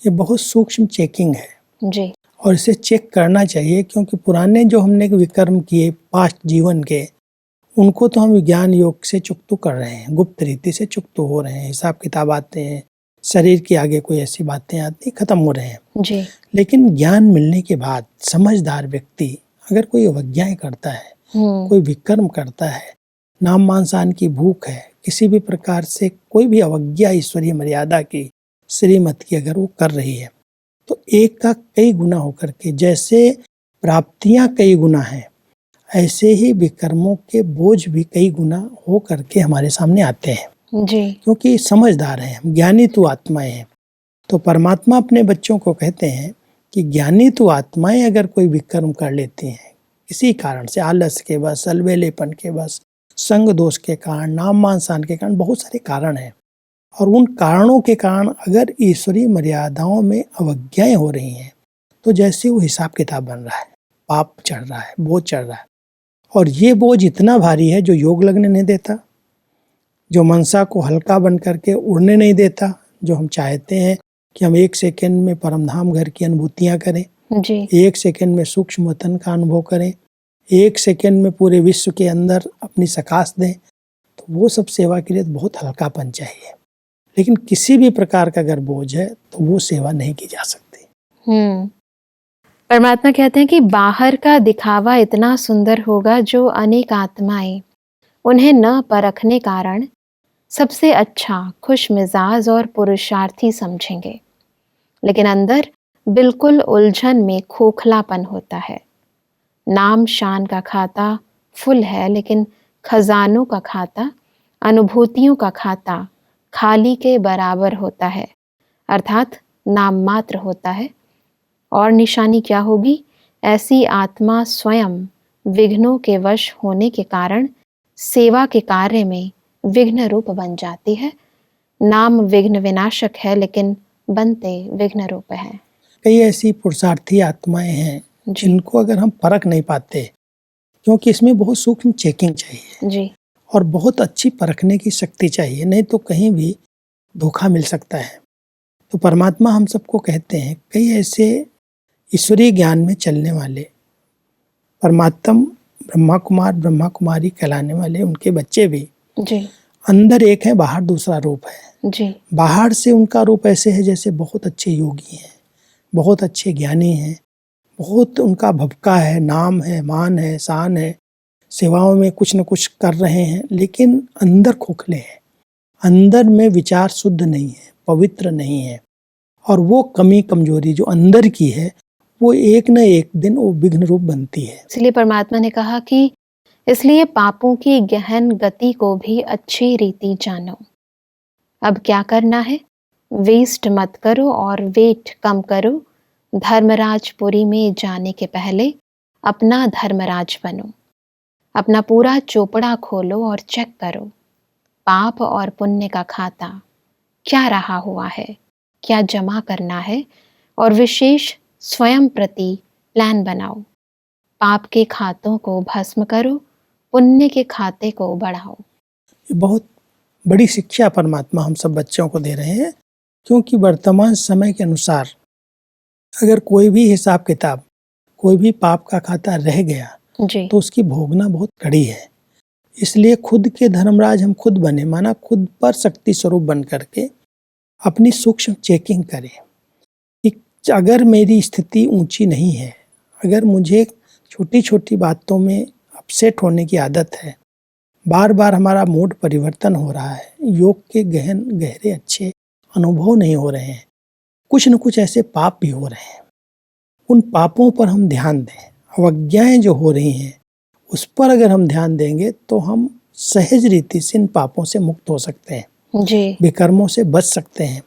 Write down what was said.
ये बहुत सूक्ष्म चेकिंग है जी। और इसे चेक करना चाहिए, क्योंकि पुराने जो हमने विकर्म किए पास्ट जीवन के, उनको तो हम विज्ञान योग से चुकतो कर रहे हैं, गुप्त रीति से चुकतो हो रहे हैं, हिसाब किताब आते हैं, शरीर के आगे कोई ऐसी बातें आती खत्म हो रहे हैं। जी। लेकिन ज्ञान मिलने के बाद समझदार व्यक्ति अगर कोई अवज्ञाएं करता है, कोई विकर्म करता है, नाम मान शान की भूख है, किसी भी प्रकार से कोई भी अवज्ञा ईश्वरीय मर्यादा की, श्रीमत की अगर वो कर रही है, तो एक का कई गुना होकर के, जैसे प्राप्तियां कई गुना हैं, ऐसे ही विकर्मों के बोझ भी कई गुना हो करके हमारे सामने आते हैं। जी। क्योंकि समझदार हैं, ज्ञानी तो आत्माएं हैं। तो परमात्मा अपने बच्चों को कहते हैं कि ज्ञानी तो आत्माएं अगर कोई विकर्म कर लेती हैं, किसी कारण से, आलस के बस, अलबेलेपन के बस, संग दोष के कारण, नाम मान शान के कारण, बहुत सारे कारण हैं, और उन कारणों के कारण अगर ईश्वरीय मर्यादाओं में अवज्ञाएं हो रही हैं, तो जैसे वो हिसाब किताब बन रहा है, पाप चढ़ रहा है, बोझ चढ़ रहा है। और ये बोझ इतना भारी है जो योग लगने नहीं देता, जो मनसा को हल्का बन करके उड़ने नहीं देता, जो हम चाहते हैं कि हम 1 सेकंड में परमधाम घर की अनुभूतियां करें, जी। 1 सेकंड में सूक्ष्म वतन का अनुभव करें, 1 सेकंड में पूरे विश्व के अंदर अपनी सकाश दें, तो वो सब सेवा के लिए बहुत हल्कापन चाहिए। लेकिन किसी भी प्रकार का अगर बोझ है तो वो सेवा नहीं की जा सकती। परमात्मा कहते हैं कि बाहर का दिखावा इतना सुंदर होगा जो अनेक आत्माएं उन्हें न परखने कारण सबसे अच्छा, खुश मिजाज और पुरुषार्थी समझेंगे, लेकिन अंदर बिल्कुल उलझन में खोखलापन होता है। नाम शान का खाता फुल है, लेकिन खजानों का खाता, अनुभूतियों का खाता खाली के बराबर होता है, अर्थात नाम मात्र होता है। और निशानी क्या होगी? ऐसी आत्मा स्वयं विघ्नों के वश होने के कारण सेवा के कार्य में विघ्न रूप बन जाती है। नाम विघ्न विनाशक है, लेकिन बनते विघ्न रूप है। कई ऐसी पुरुषार्थी आत्माएं हैं जिनको अगर हम परख नहीं पाते, क्योंकि इसमें बहुत सूक्ष्म चेकिंग चाहिए जी। और बहुत अच्छी परखने की शक्ति चाहिए, नहीं तो कहीं भी धोखा मिल सकता है। तो परमात्मा हम सबको कहते हैं, कई ऐसे ईश्वरीय ज्ञान में चलने वाले परमात्म ब्रह्मा कुमार ब्रह्मा कुमारी कहलाने वाले उनके बच्चे भी जी। अंदर एक है, बाहर दूसरा रूप है। जी। बाहर से उनका रूप ऐसे है जैसे बहुत अच्छे योगी हैं, बहुत अच्छे ज्ञानी हैं, बहुत उनका भवका है, नाम है, मान है, शान है, सेवाओं में कुछ न कुछ कर रहे हैं, लेकिन अंदर खोखले हैं, अंदर में विचार शुद्ध नहीं है, पवित्र नहीं है, और वो कमी कमजोरी जो अंदर की है वो एक न एक दिन वो विघ्न रूप बनती है। इसलिए परमात्मा ने कहा कि इसलिए पापों की गहन गति को भी अच्छी रीति जानो। अब क्या करना है? वेस्ट मत करो और वेट कम करो। धर्मराजपुरी में जाने के पहले अपना धर्मराज बनो। अपना पूरा चोपड़ा खोलो और चेक करो, पाप और पुण्य का खाता क्या रहा हुआ है, क्या जमा करना है, और विशेष स्वयं प्रति प्लान बनाओ। पाप के खातों को भस्म करो, पुण्य के खाते को बढ़ाओ। बहुत बड़ी शिक्षा परमात्मा हम सब बच्चों को दे रहे हैं, क्योंकि वर्तमान समय के अनुसार अगर कोई भी हिसाब किताब, कोई भी पाप का खाता रह गया जी। तो उसकी भोगना बहुत कड़ी है। इसलिए खुद के धर्मराज हम खुद बने, माना खुद पर शक्ति स्वरूप बन करके अपनी सूक्ष्म चेकिंग करें कि अगर मेरी स्थिति ऊंची नहीं है, अगर मुझे छोटी छोटी बातों में अपसेट होने की आदत है, बार बार हमारा मूड परिवर्तन हो रहा है, योग के गहन गहरे अच्छे अनुभव नहीं हो रहे हैं, कुछ न कुछ ऐसे पाप भी हो रहे हैं, उन पापों पर हम ध्यान दें। अवज्ञाएं जो हो रही हैं उस पर अगर हम ध्यान देंगे तो हम सहज रीति से इन पापों से मुक्त हो सकते हैं, जी। विकर्मों से बच सकते हैं।